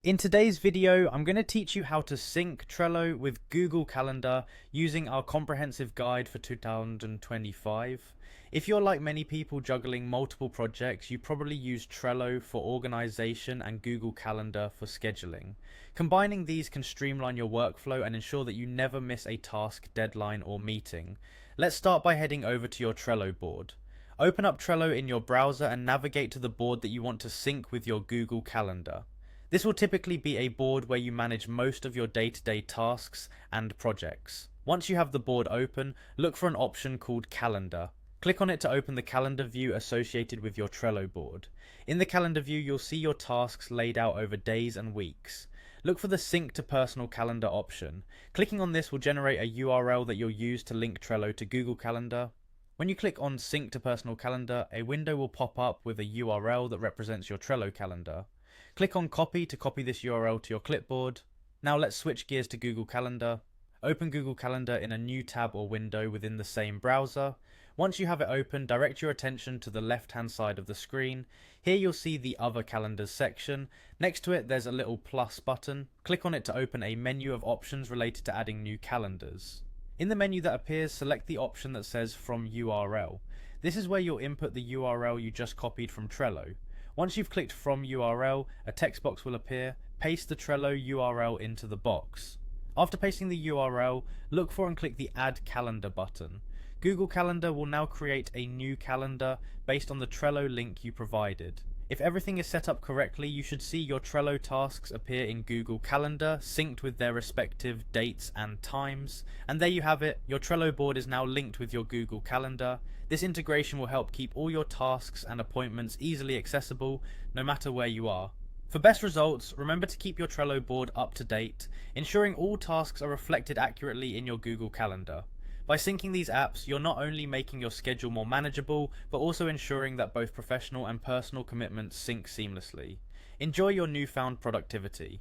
In today's video, I'm going to teach you how to sync Trello with Google Calendar using our comprehensive guide for 2025. If you're like many people juggling multiple projects, you probably use Trello for organization and Google Calendar for scheduling. Combining these can streamline your workflow and ensure that you never miss a task, deadline, or meeting. Let's start by heading over to your Trello board. Open up Trello in your browser and navigate to the board that you want to sync with your Google Calendar. This will typically be a board where you manage most of your day-to-day tasks and projects. Once you have the board open, look for an option called Calendar. Click on it to open the calendar view associated with your Trello board. In the calendar view, you'll see your tasks laid out over days and weeks. Look for the Sync to Personal Calendar option. Clicking on this will generate a URL that you'll use to link Trello to Google Calendar. When you click on Sync to Personal Calendar, a window will pop up with a URL that represents your Trello calendar. Click on Copy to copy this URL to your clipboard. Now let's switch gears to Google Calendar. Open Google Calendar in a new tab or window within the same browser. Once you have it open, direct your attention to the left-hand side of the screen. Here you'll see the Other Calendars section. Next to it, there's a little plus button. Click on it to open a menu of options related to adding new calendars. In the menu that appears, select the option that says From URL. This is where you'll input the URL you just copied from Trello. Once you've clicked From URL, a text box will appear. Paste the Trello URL into the box. After pasting the URL, look for and click the Add Calendar button. Google Calendar will now create a new calendar based on the Trello link you provided. If everything is set up correctly, you should see your Trello tasks appear in Google Calendar, synced with their respective dates and times. And there you have it, your Trello board is now linked with your Google Calendar. This integration will help keep all your tasks and appointments easily accessible, no matter where you are. For best results, remember to keep your Trello board up to date, ensuring all tasks are reflected accurately in your Google Calendar. By syncing these apps, you're not only making your schedule more manageable, but also ensuring that both professional and personal commitments sync seamlessly. Enjoy your newfound productivity.